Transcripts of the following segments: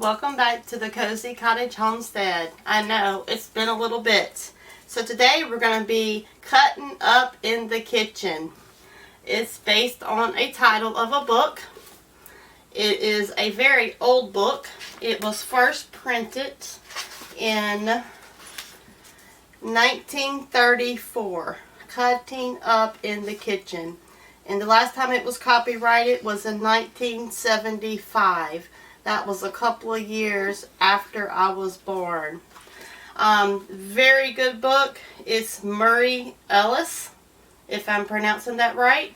Welcome back to the Cozy Cottage Homestead. I know, it's been a little bit. So today we're going to be cutting up in the kitchen. It's based on a title of a book. It is a very old book. It was first printed in 1934. Cutting up in the kitchen. And the last time it was copyrighted was in 1975. That was a couple of years after I was born. Very good book. It's Merie Ellis, if I'm pronouncing that right.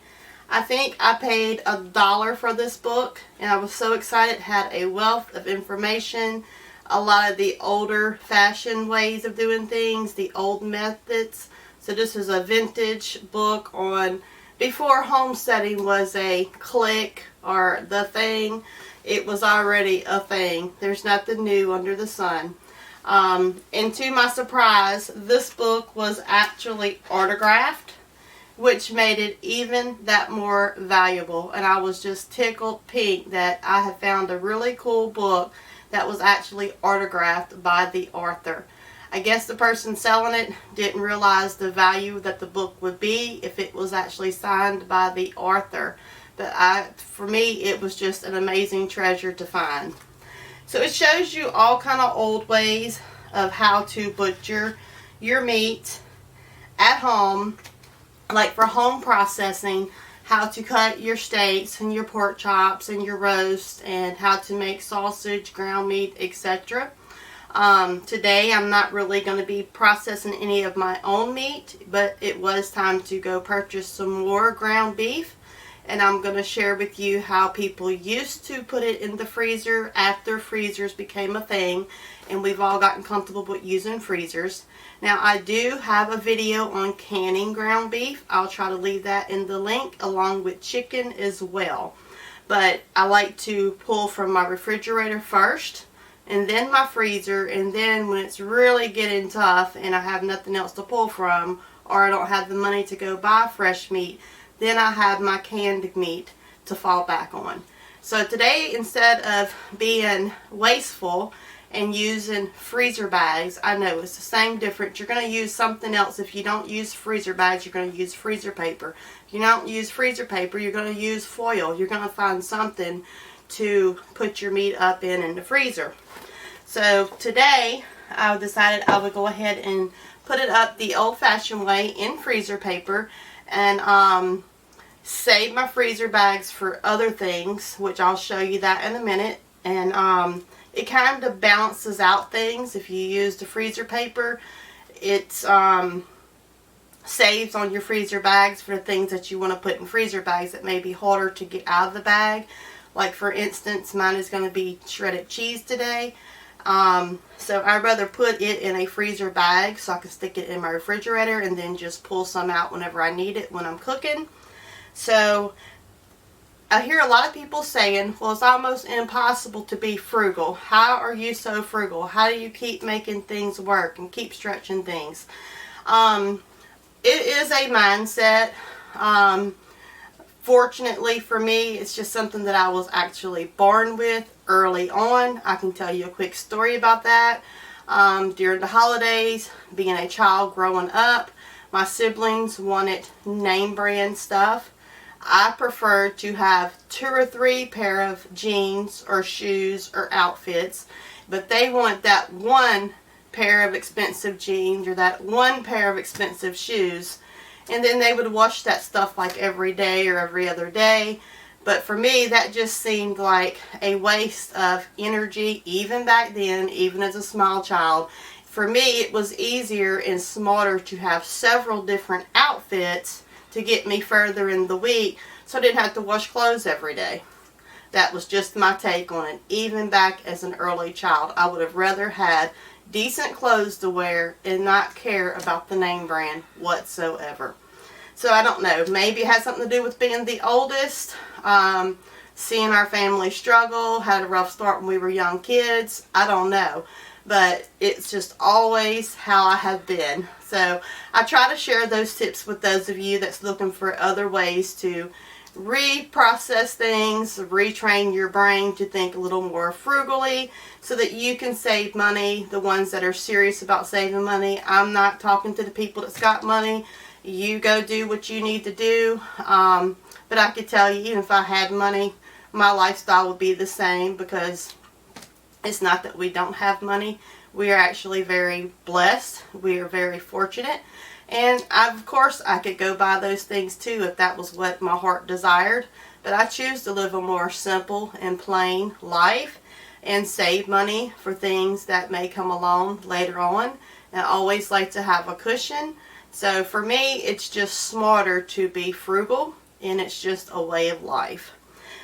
I think I paid $1 for this book, and I was so excited. It had a wealth of information, a lot of the older fashioned ways of doing things, the old methods. So this is a vintage book on before homesteading was a clique or the thing. It was already a thing. There's nothing new under the sun. And to my surprise, this book was actually autographed, which made it even that more valuable. And I was just tickled pink that I had found a really cool book that was actually autographed by the author. I guess the person selling it didn't realize the value that the book would be if it was actually signed by the author. But for me, it was just an amazing treasure to find. So it shows you all kind of old ways of how to butcher your meat at home, like for home processing, how to cut your steaks and your pork chops and your roast, and how to make sausage, ground meat, etc. Today I'm not really going to be processing any of my own meat, but it was time to go purchase some more ground beef. And I'm going to share with you how people used to put it in the freezer after freezers became a thing, and we've all gotten comfortable with using freezers. Now, I do have a video on canning ground beef. I'll try to leave that in the link along with chicken as well. But I like to pull from my refrigerator first, and then my freezer, and then when it's really getting tough and I have nothing else to pull from, or I don't have the money to go buy fresh meat, then I have my canned meat to fall back on. So today, instead of being wasteful and using freezer bags, I know it's the same difference. You're going to use something else. If you don't use freezer bags, you're going to use freezer paper. If you don't use freezer paper, you're going to use foil. You're going to find something to put your meat up in the freezer. So today, I decided I would go ahead and put it up the old-fashioned way in freezer paper, and save my freezer bags for other things, which I'll show you that in a minute. And it kind of balances out things. If you use the freezer paper, it saves on your freezer bags for things that you want to put in freezer bags that may be harder to get out of the bag. Like, for instance, mine is going to be shredded cheese today. So I'd rather put it in a freezer bag so I can stick it in my refrigerator and then just pull some out whenever I need it when I'm cooking. So I hear a lot of people saying, well, it's almost impossible to be frugal. How are you so frugal? How do you keep making things work and keep stretching things? It is a mindset. Fortunately for me, it's just something that I was actually born with early on. I can tell you a quick story about that. During the holidays, being a child growing up, my siblings wanted name brand stuff. I preferred to have 2 or 3 pair of jeans or shoes or outfits, but they want that one pair of expensive jeans or that one pair of expensive shoes. And then they would wash that stuff like every day or every other day. But for me, that just seemed like a waste of energy, even back then, even as a small child. For me, it was easier and smarter to have several different outfits to get me further in the week, so I didn't have to wash clothes every day. That was just my take on it. Even back as an early child, I would have rather had decent clothes to wear and not care about the name brand whatsoever. So I don't know, maybe it has something to do with being the oldest, seeing our family struggle, had a rough start when we were young kids, I don't know. But it's just always how I have been. So I try to share those tips with those of you that's looking for other ways to reprocess things, retrain your brain to think a little more frugally so that you can save money, the ones that are serious about saving money. I'm not talking to the people that's got money. You go do what you need to do. But I could tell you, even if I had money, my lifestyle would be the same, because it's not that we don't have money. We are actually very blessed. We are very fortunate. And of course, I could go buy those things too if that was what my heart desired. But I choose to live a more simple and plain life and save money for things that may come along later on. And I always like to have a cushion. So for me, it's just smarter to be frugal, and it's just a way of life.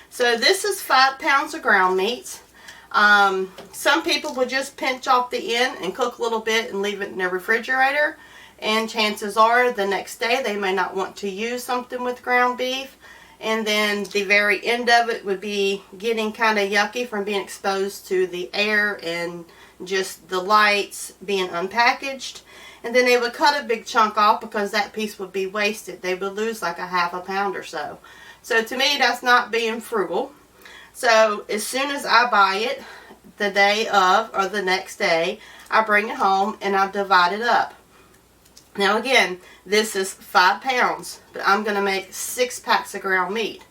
So this is 5 pounds of ground meat. Some people would just pinch off the end and cook a little bit and leave it in their refrigerator. And chances are the next day they may not want to use something with ground beef. And then the very end of it would be getting kind of yucky from being exposed to the air and just the lights, being unpackaged. And then they would cut a big chunk off because that piece would be wasted. They would lose like a half a pound or so. So to me, that's not being frugal. So as soon as I buy it, the day of or the next day, I bring it home and I divide it up. Now again, this is 5 pounds, but I'm going to make 6 packs of ground meat.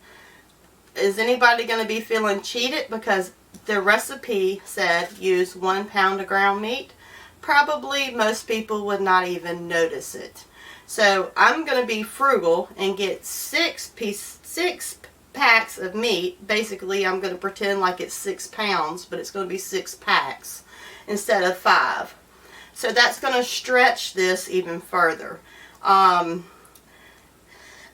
Is anybody going to be feeling cheated because the recipe said use 1 pound of ground meat? Probably most people would not even notice it. So I'm going to be frugal and get 6 packs of meat. Basically, I'm going to pretend like it's 6 pounds, but it's going to be 6 packs instead of 5. So that's going to stretch this even further.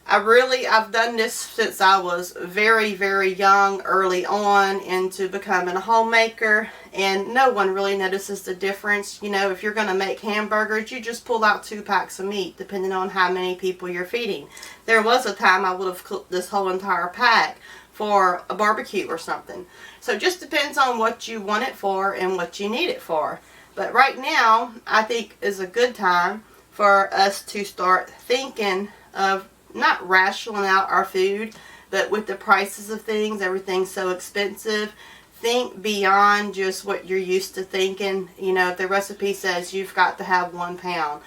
I've done this since I was very, very young, early on into becoming a homemaker, and no one really notices the difference. You know, if you're going to make hamburgers, you just pull out 2 packs of meat, depending on how many people you're feeding. There was a time I would have cooked this whole entire pack for a barbecue or something. So it just depends on what you want it for and what you need it for. But right now, I think is a good time for us to start thinking of not rationing out our food, but with the prices of things, everything's so expensive. Think beyond just what you're used to thinking. You know, if the recipe says you've got to have 1 pound,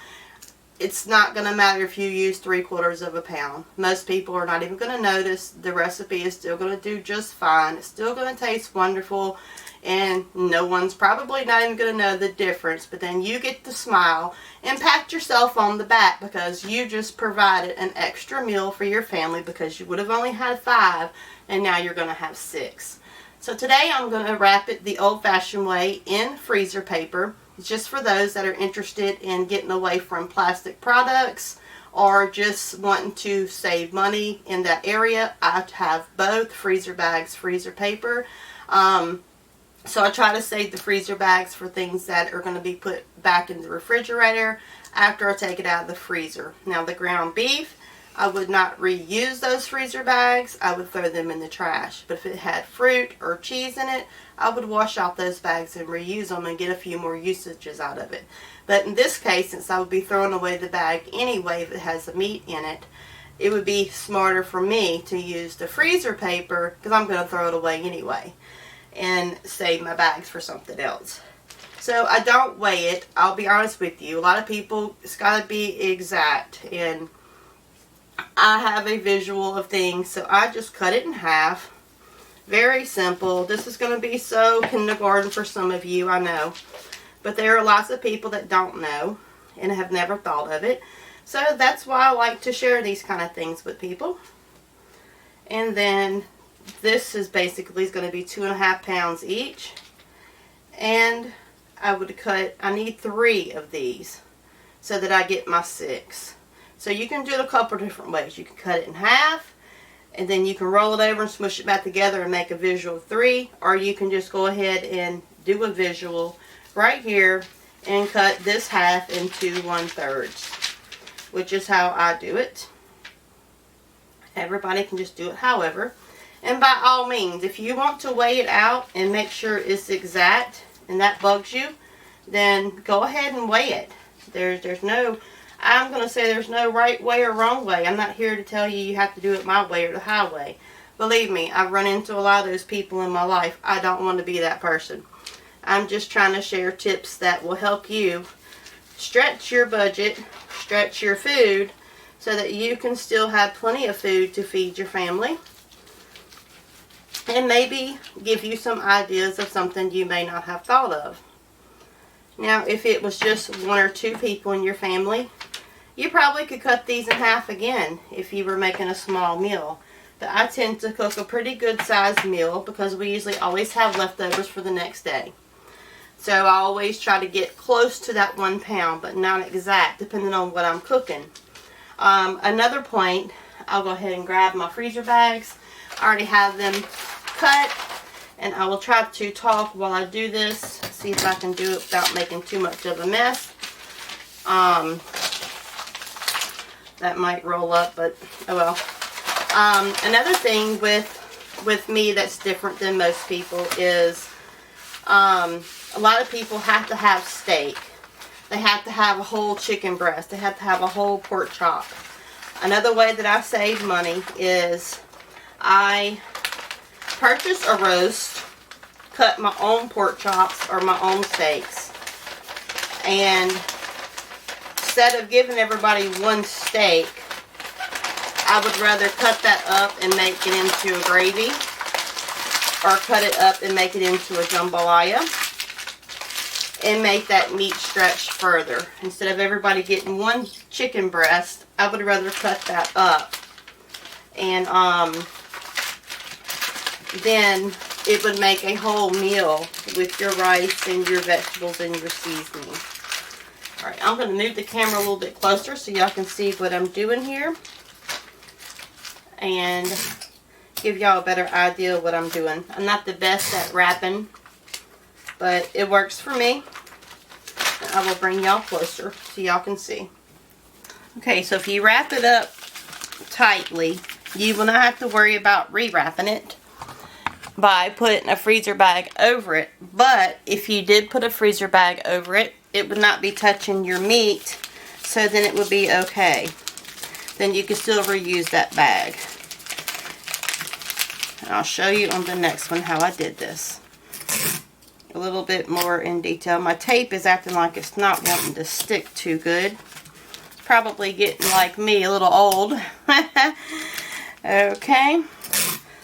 it's not going to matter if you use 3/4 of a pound. Most people are not even going to notice. The recipe is still going to do just fine. It's still going to taste wonderful. And no one's probably not even going to know the difference. But then you get to smile and pat yourself on the back because you just provided an extra meal for your family, because you would have only had 5 and now you're going to have 6. So today I'm going to wrap it the old-fashioned way in freezer paper. It's just for those that are interested in getting away from plastic products or just wanting to save money in that area. I have both freezer bags, freezer paper. So I try to save the freezer bags for things that are going to be put back in the refrigerator after I take it out of the freezer. Now the ground beef, I would not reuse those freezer bags. I would throw them in the trash. But if it had fruit or cheese in it, I would wash out those bags and reuse them and get a few more usages out of it. But in this case, since I would be throwing away the bag anyway if it has the meat in it, it would be smarter for me to use the freezer paper, because I'm going to throw it away anyway, and save my bags for something else. So I don't weigh it. I'll be honest with you. A lot of people, it's got to be exact. And I have a visual of things, so I just cut it in half. Very simple. This is going to be so kindergarten for some of you, I know. But there are lots of people that don't know and have never thought of it. So that's why I like to share these kind of things with people. And then this is basically going to be 2.5 pounds each. And I need 3 of these so that I get my 6. So you can do it a couple different ways. You can cut it in half, and then you can roll it over and smush it back together and make a visual of 3. Or you can just go ahead and do a visual right here and cut this half into 1/3, which is how I do it. Everybody can just do it however. And by all means, if you want to weigh it out and make sure it's exact and that bugs you, then go ahead and weigh it. There's no I'm going to say there's no right way or wrong way. I'm not here to tell you you have to do it my way or the highway. Believe me, I've run into a lot of those people in my life. I don't want to be that person. I'm just trying to share tips that will help you stretch your budget, stretch your food, so that you can still have plenty of food to feed your family. And maybe give you some ideas of something you may not have thought of. Now, if it was just 1 or 2 people in your family, you probably could cut these in half again if you were making a small meal. But I tend to cook a pretty good sized meal because we usually always have leftovers for the next day. So I always try to get close to that 1 pound, but not exact, depending on what I'm cooking. Another point, I'll go ahead and grab my freezer bags. I already have them cut, and I will try to talk while I do this, see if I can do it without making too much of a mess. That might roll up, but oh well. Another thing with me that's different than most people is a lot of people have to have steak. They have to have a whole chicken breast. They have to have a whole pork chop. Another way that I save money is I purchase a roast, cut my own pork chops or my own steaks, and instead of giving everybody one steak, I would rather cut that up and make it into a gravy, or cut it up and make it into a jambalaya, and make that meat stretch further. Instead of everybody getting one chicken breast, I would rather cut that up. And then it would make a whole meal with your rice and your vegetables and your seasoning. Alright, I'm going to move the camera a little bit closer so y'all can see what I'm doing here. And give y'all a better idea of what I'm doing. I'm not the best at wrapping, but it works for me. And I will bring y'all closer so y'all can see. Okay, so if you wrap it up tightly, you will not have to worry about re-wrapping it by putting a freezer bag over it. But if you did put a freezer bag over it, it would not be touching your meat, so then it would be okay. Then you can still reuse that bag. And I'll show you on the next one how I did this. A little bit more in detail. My tape is acting like it's not wanting to stick too good. It's probably getting, like me, a little old. Okay.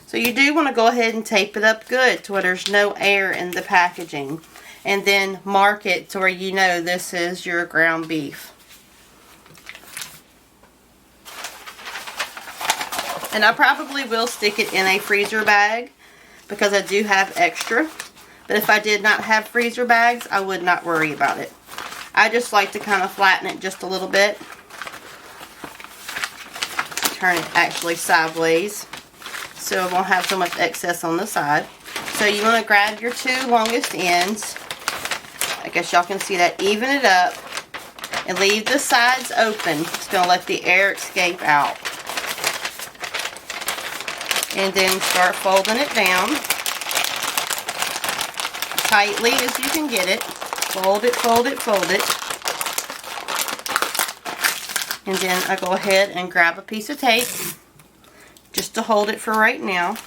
So you do want to go ahead and tape it up good to where there's no air in the packaging. And then mark it to where you know this is your ground beef. And I probably will stick it in a freezer bag because I do have extra. But if I did not have freezer bags, I would not worry about it. I just like to kind of flatten it just a little bit. Turn it actually sideways so it won't have so much excess on the side. So you want to grab your 2 longest ends. I guess y'all can see that. Even it up and leave the sides open. It's going to let the air escape out. And then start folding it down tightly as you can get it. Fold it, fold it, fold it. And then I go ahead and grab a piece of tape just to hold it for right now.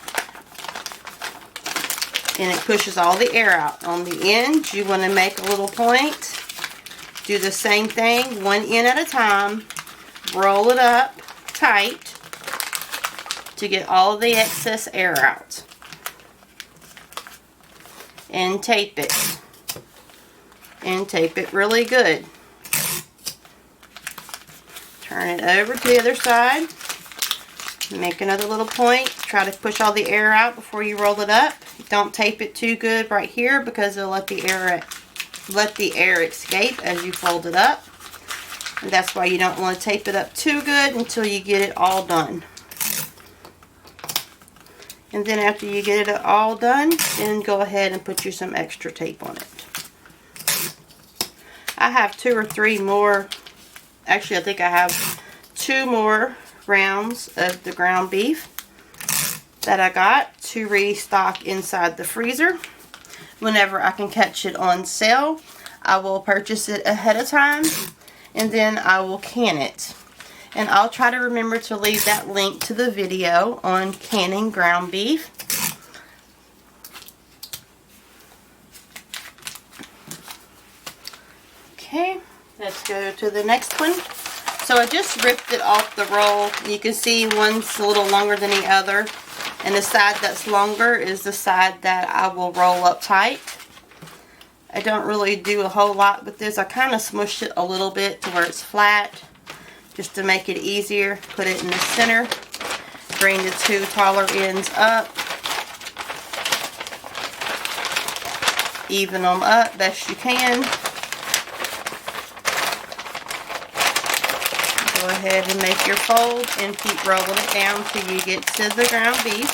And it pushes all the air out. On the ends, you want to make a little point. Do the same thing, one end at a time. Roll it up tight to get all of the excess air out. And tape it. And tape it really good. Turn it over to the other side. Make another little point. Try to push all the air out before you roll it up. Don't tape it too good right here because it'll let the air escape as you fold it up. And that's why you don't want to tape it up too good until you get it all done. And then after you get it all done, then go ahead and put you some extra tape on it. I have 2 or 3 more. Actually, I think I have 2 more rounds of the ground beef that I got to restock inside the freezer. Whenever I can catch it on sale, I will purchase it ahead of time and then I will can it. And I'll try to remember to leave that link to the video on canning ground beef. Okay, let's go to the next one. So I just ripped it off the roll. You can see one's a little longer than the other. And the side that's longer is the side that I will roll up tight. I don't really do a whole lot with this. I kind of smushed it a little bit to where it's flat, just to make it easier. Put it in the center. Bring the two taller ends up. Even them up best you can. Go ahead and make your fold and keep rolling it down till you get to the ground beef.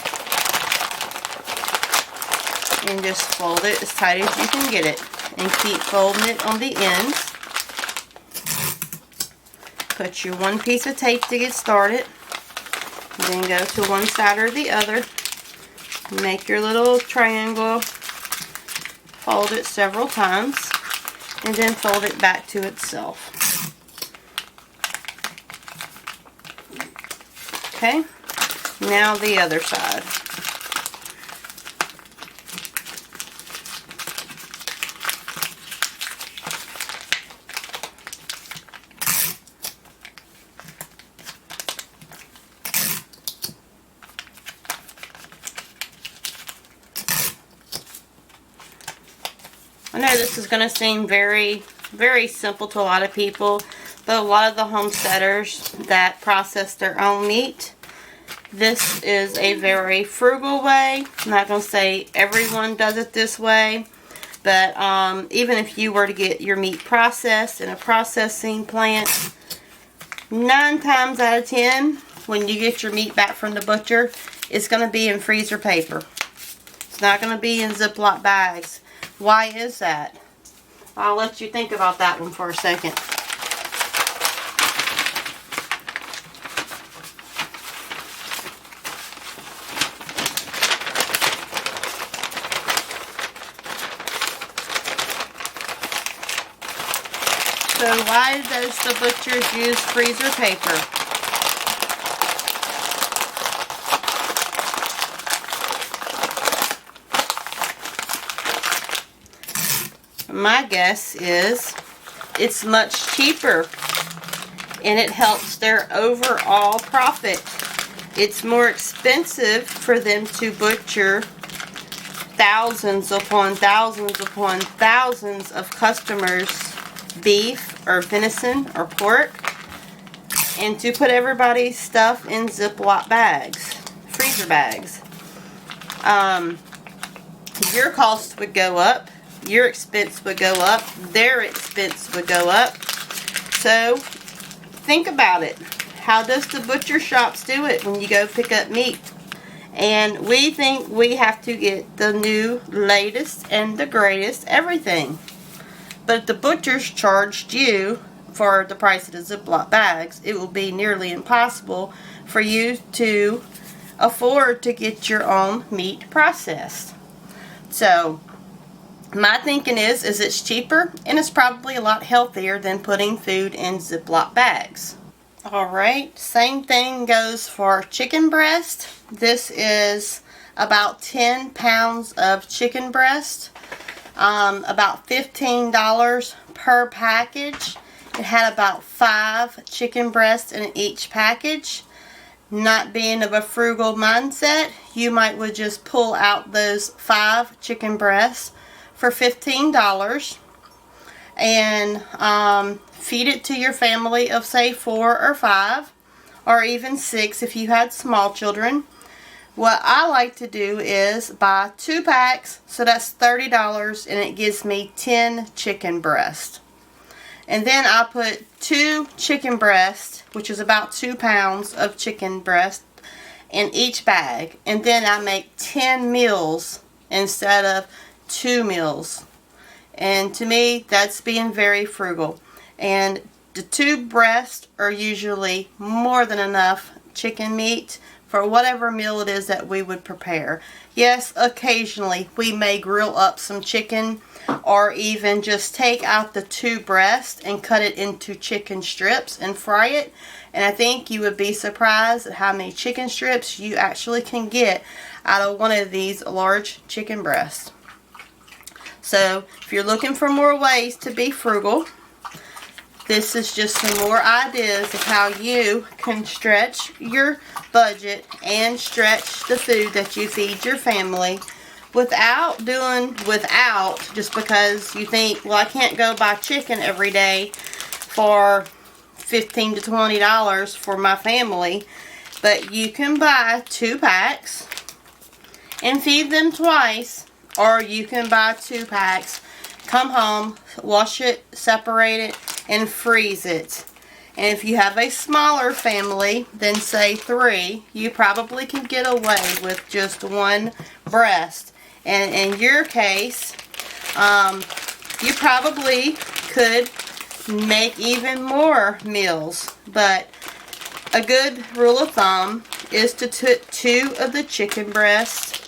And just fold it as tight as you can get it. And keep folding it on the ends. Put your one piece of tape to get started. Then go to one side or the other. Make your little triangle. Fold it several times. And then fold it back to itself. Okay, now the other side. I know this is going to seem very, very simple to a lot of people, but a lot of the homesteaders that process their own meat, this is a very frugal way. I'm not going to say everyone does it this way, but even if you were to get your meat processed in a processing plant, 9 times out of 10, when you get your meat back from the butcher, it's going to be in freezer paper. It's not going to be in Ziploc bags. Why is that? I'll let you think about that one for a second. So why does the butchers use freezer paper? My guess is it's much cheaper and it helps their overall profit. It's more expensive for them to butcher thousands upon thousands upon thousands of customers' beef or venison or pork, and to put everybody's stuff in Ziploc bags, freezer bags. Your cost would go up, your expense would go up, their expense would go up. So think about it. How does the butcher shops do it when you go pick up meat? And we think we have to get the new, latest, and the greatest everything. But if the butchers charged you for the price of the Ziploc bags, it will be nearly impossible for you to afford to get your own meat processed. So my thinking is it's cheaper and it's probably a lot healthier than putting food in Ziploc bags. Alright, same thing goes for chicken breast. This is about 10 pounds of chicken breast. About $15 per package. It had about 5 chicken breasts in each package. Not being of a frugal mindset, you might would just pull out those 5 chicken breasts for $15 and feed it to your family of say 4 or 5 or even 6 if you had small children. What I like to do is buy 2 packs, so that's $30, and it gives me 10 chicken breasts. And then I put 2 chicken breasts, which is about 2 pounds of chicken breast, in each bag. And then I make 10 meals instead of 2 meals. And to me, that's being very frugal. And the 2 breasts are usually more than enough chicken meat for whatever meal it is that we would prepare. Yes, occasionally we may grill up some chicken, or even just take out the 2 breasts and cut it into chicken strips and fry it. And I think you would be surprised at how many chicken strips you actually can get out of one of these large chicken breasts. So if you're looking for more ways to be frugal, this is just some more ideas of how you can stretch your budget and stretch the food that you feed your family without just because you think, well, I can't go buy chicken every day for $15 to $20 for my family. But you can buy 2 packs and feed them twice, or you can buy 2 packs, come home, wash it, separate it, and freeze it. And if you have a smaller family than say 3, you probably can get away with just 1 breast. And in your case, you probably could make even more meals. But a good rule of thumb is to take 2 of the chicken breasts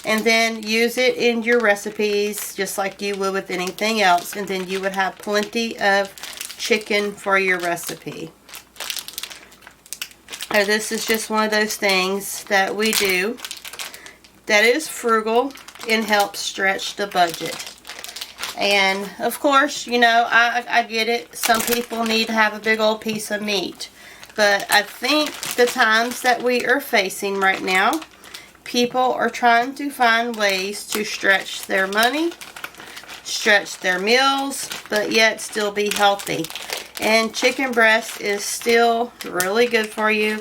and then use it in your recipes just like you would with anything else, and then you would have plenty of chicken for your recipe. Now, this is just one of those things that we do that is frugal and helps stretch the budget. And of course, you know, I get it. Some people need to have a big old piece of meat. But I think the times that we are facing right now, people are trying to find ways to stretch their money, stretch their meals, but yet still be healthy. And chicken breast is still really good for you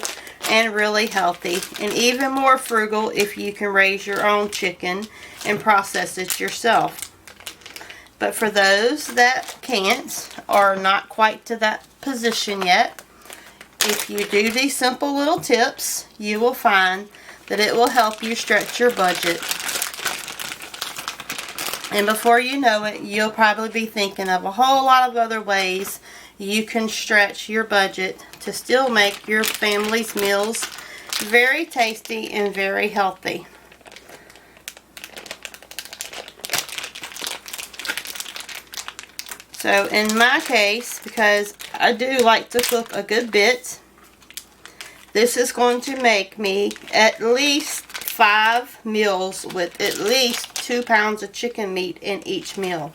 and really healthy, and even more frugal if you can raise your own chicken and process it yourself. But for those that can't, or not quite to that position yet, if you do these simple little tips, you will find that it will help you stretch your budget. And before you know it, you'll probably be thinking of a whole lot of other ways you can stretch your budget to still make your family's meals very tasty and very healthy. So in my case, because I do like to cook a good bit, this is going to make me at least 5 meals with at least 2 pounds of chicken meat in each meal.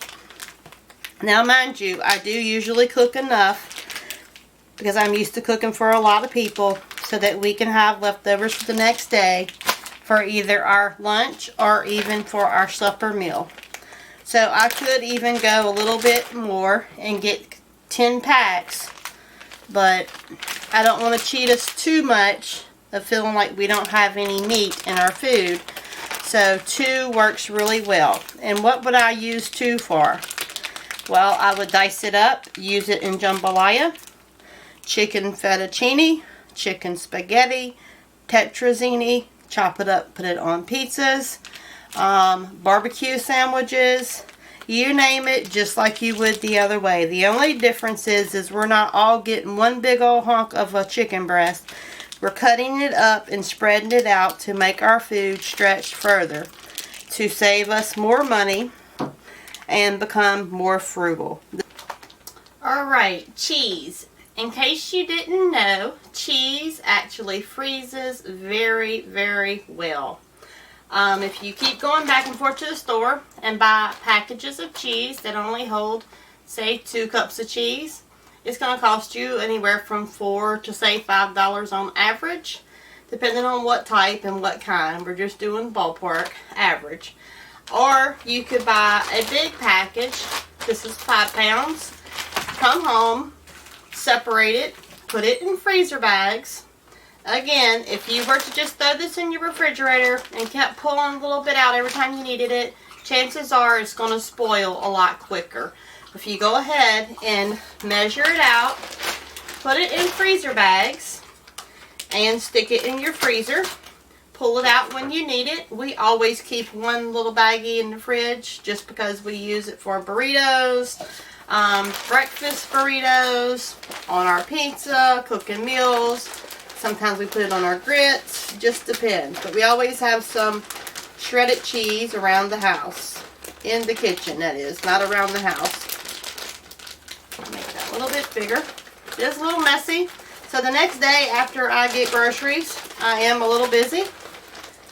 Now, mind you, I do usually cook enough because I'm used to cooking for a lot of people so that we can have leftovers for the next day for either our lunch or even for our supper meal. So I could even go a little bit more and get 10 packs, but I don't want to cheat us too much of feeling like we don't have any meat in our food. So 2 works really well. And what would I use 2 for? Well, I would dice it up, use it in jambalaya, chicken fettuccine, chicken spaghetti, tetrazzini, chop it up, put it on pizzas, barbecue sandwiches, you name it, just like you would the other way. The only difference is we're not all getting one big old hunk of a chicken breast. We're cutting it up and spreading it out to make our food stretch further, to save us more money and become more frugal. Alright, cheese. In case you didn't know, cheese actually freezes very, very well. If you keep going back and forth to the store and buy packages of cheese that only hold, say, 2 cups of cheese, it's going to cost you anywhere from $4 to, say, $5 on average, depending on what type and what kind. We're just doing ballpark average. Or you could buy a big package. This is 5 pounds. Come home, separate it, put it in freezer bags. Again, if you were to just throw this in your refrigerator and kept pulling a little bit out every time you needed it, chances are it's going to spoil a lot quicker. If you go ahead and measure it out, put it in freezer bags, and stick it in your freezer, pull it out when you need it. We always keep one little baggie in the fridge just because we use it for burritos, breakfast burritos, on our pizza, cooking meals. Sometimes we put it on our grits. Just depends. But we always have some shredded cheese around the house. In the kitchen, that is. Not around the house. I'll make that a little bit bigger. It's a little messy. So the next day after I get groceries, I am a little busy.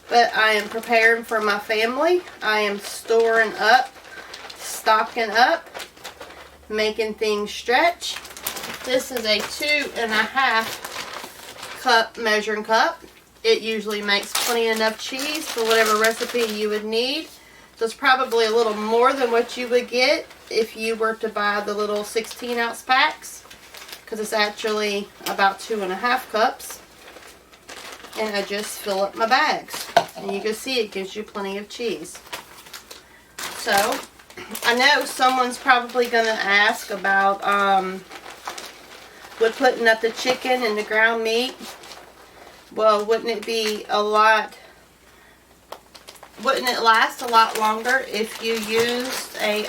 But I am preparing for my family. I am storing up, stocking up, making things stretch. This is a 2.5 cup measuring cup. It usually makes plenty enough cheese for whatever recipe you would need. So it's probably a little more than what you would get if you were to buy the little 16-ounce packs, because it's actually about 2.5 cups. And I just fill up my bags. And you can see it gives you plenty of cheese. So, I know someone's probably going to ask about with putting up the chicken and the ground meat. Well, wouldn't it last a lot longer if you used a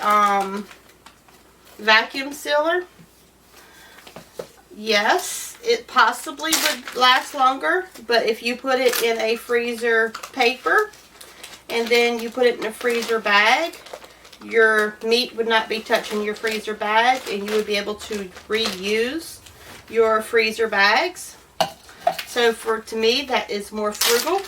vacuum sealer? Yes, it possibly would last longer, but if you put it in a freezer paper and then you put it in a freezer bag, your meat would not be touching your freezer bag, and you would be able to reuse your freezer bags. So to me, that is more frugal.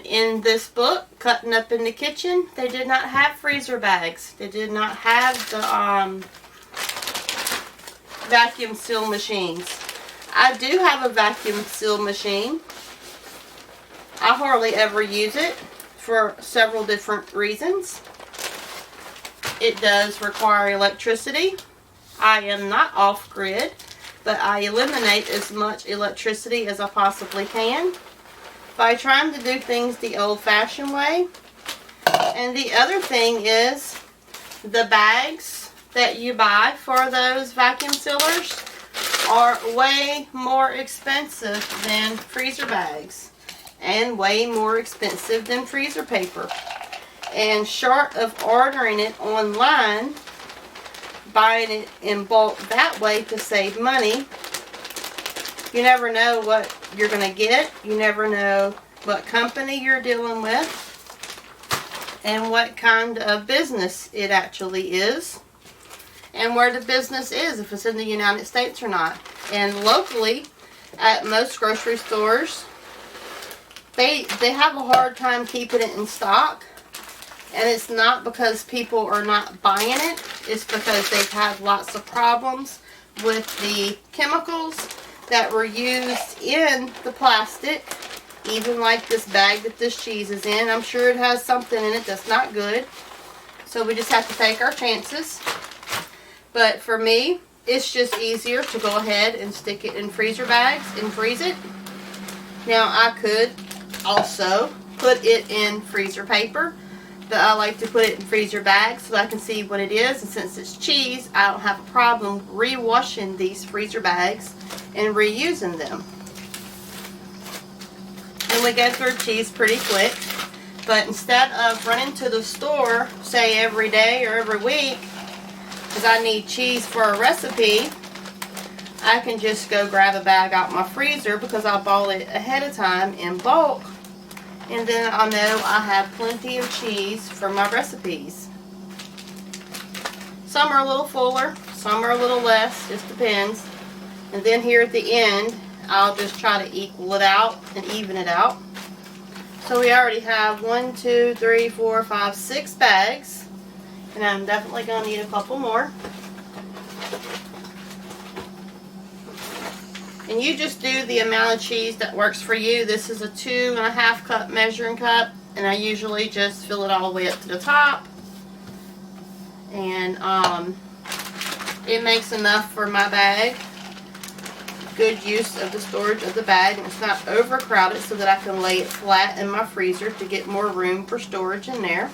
In this book, Cutting Up in the Kitchen, they did not have freezer bags. They did not have the vacuum seal machines. I do have a vacuum seal machine. I hardly ever use it for several different reasons. It does require electricity. I am not off-grid, but I eliminate as much electricity as I possibly can by trying to do things the old-fashioned way. And the other thing is the bags that you buy for those vacuum sealers are way more expensive than freezer bags and way more expensive than freezer paper. And short of ordering it online, buying it in bulk that way to save money, you never know what you're going to get. You never know what company you're dealing with and what kind of business it actually is and where the business is, if it's in the United States or not. And locally, at most grocery stores, they have a hard time keeping it in stock. And it's not because people are not buying it. It's because they've had lots of problems with the chemicals that were used in the plastic. Even like this bag that this cheese is in. I'm sure it has something in it that's not good. So we just have to take our chances. But for me, it's just easier to go ahead and stick it in freezer bags and freeze it. Now I could also put it in freezer paper, but I like to put it in freezer bags so I can see what it is. And since it's cheese, I don't have a problem re-washing these freezer bags and reusing them. And we go through cheese pretty quick. But instead of running to the store, say every day or every week, because I need cheese for a recipe, I can just go grab a bag out my freezer because I bought it ahead of time in bulk. And then I'll know I have plenty of cheese for my recipes. Some are a little fuller, some are a little less, just depends. And then here at the end, I'll just try to equal it out and even it out. So we already have 1, 2, 3, 4, 5, 6 bags. And I'm definitely going to need a couple more. And you just do the amount of cheese that works for you. This is a 2.5 cup measuring cup. And I usually just fill it all the way up to the top. And it makes enough for my bag. Good use of the storage of the bag. And it's not overcrowded so that I can lay it flat in my freezer to get more room for storage in there.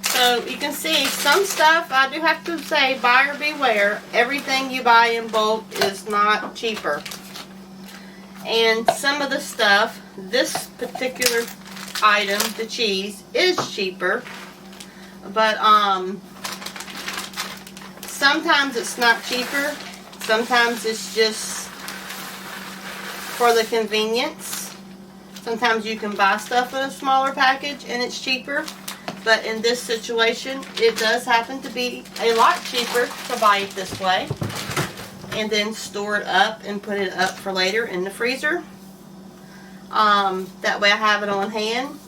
So you can see some stuff, I do have to say, buyer beware. Everything you buy in bulk is not cheaper. And some of the stuff, this particular item, the cheese, is cheaper. But some sometimes it's not cheaper. Sometimes it's just for the convenience. Sometimes you can buy stuff in a smaller package and it's cheaper. But in this situation, it does happen to be a lot cheaper to buy it this way. And then store it up and put it up for later in the freezer. That way I have it on hand.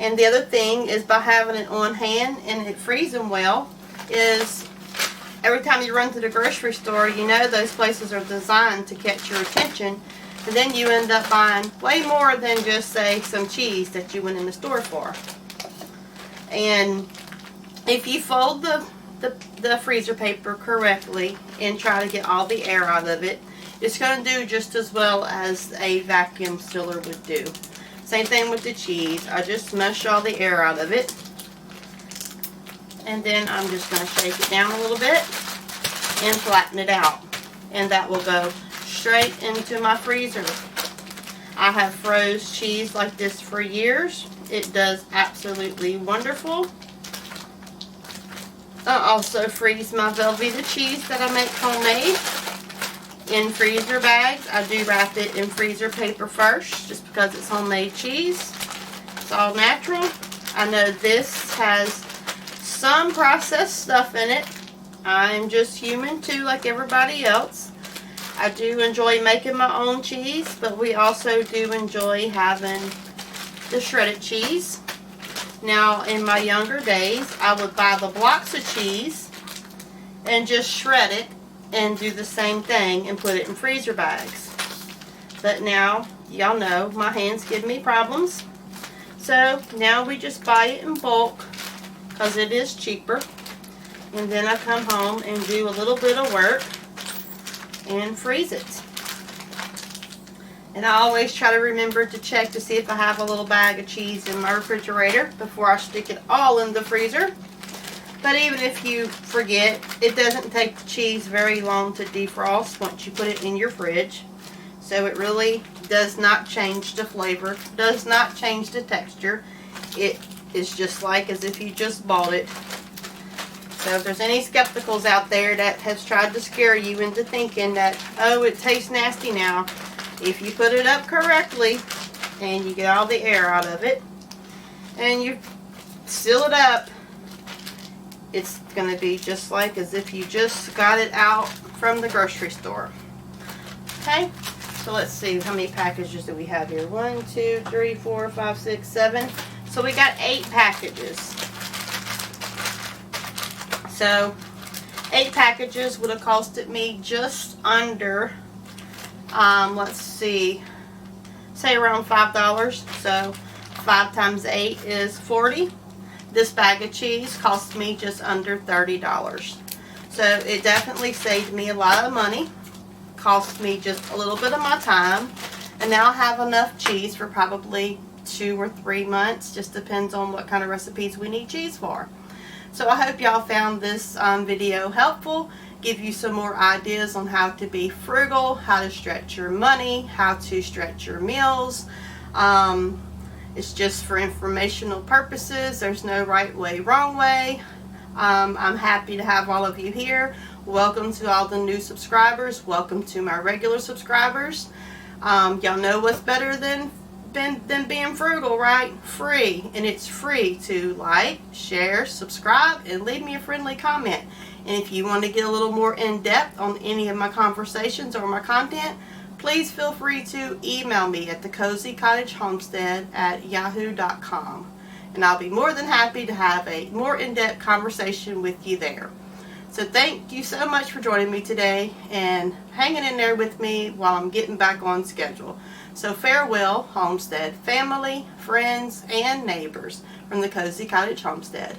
And the other thing is, by having it on hand and it freezing well, is every time you run to the grocery store, you know those places are designed to catch your attention. And then you end up buying way more than just, say, some cheese that you went in the store for. And if you fold the freezer paper correctly and try to get all the air out of it, it's going to do just as well as a vacuum sealer would do. Same thing with the cheese. I just mush all the air out of it. And then I'm just going to shake it down a little bit and flatten it out. And that will go straight into my freezer. I have froze cheese like this for years. It does absolutely wonderful. I also freeze my Velveeta cheese that I make homemade in freezer bags. I do wrap it in freezer paper first, just because it's homemade cheese. It's all natural. I know this has some processed stuff in it. I'm just human too, like everybody else. I do enjoy making my own cheese, but we also do enjoy having the shredded cheese. Now, in my younger days, I would buy the blocks of cheese and just shred it and do the same thing and put it in freezer bags. But now, y'all know, my hands give me problems. So now we just buy it in bulk because it is cheaper. And then I come home and do a little bit of work and freeze it. And I always try to remember to check to see if I have a little bag of cheese in my refrigerator before I stick it all in the freezer. But even if you forget, it doesn't take the cheese very long to defrost once you put it in your fridge. So it really does not change the flavor, does not change the texture. It is just like as if you just bought it. So if there's any skepticals out there that has tried to scare you into thinking that, oh, it tastes nasty now, if you put it up correctly and you get all the air out of it and you seal it up, it's going to be just like as if you just got it out from the grocery store. Okay, so let's see, how many packages do we have here? 1, 2, 3, 4, 5, 6, 7. So we got 8 packages. So 8 packages would have costed me just under, let's see, say around $5. So 5 times 8 is 40. This bag of cheese cost me just under $30. So it definitely saved me a lot of money. Cost me just a little bit of my time. And now I have enough cheese for probably 2 or 3 months. Just depends on what kind of recipes we need cheese for. So I hope y'all found this video helpful. Give you some more ideas on how to be frugal, how to stretch your money, how to stretch your meals. It's just for informational purposes. There's no right way, wrong way. I'm happy to have all of you here. Welcome to all the new subscribers. Welcome to my regular subscribers. Y'all know what's better than being frugal, right? Free. And it's free to like, share, subscribe, and leave me a friendly comment. And if you want to get a little more in-depth on any of my conversations or my content, please feel free to email me at the cozycottagehomestead@yahoo.com. And I'll be more than happy to have a more in-depth conversation with you there. So thank you so much for joining me today and hanging in there with me while I'm getting back on schedule. So farewell, Homestead family, friends, and neighbors from the Cozy Cottage Homestead.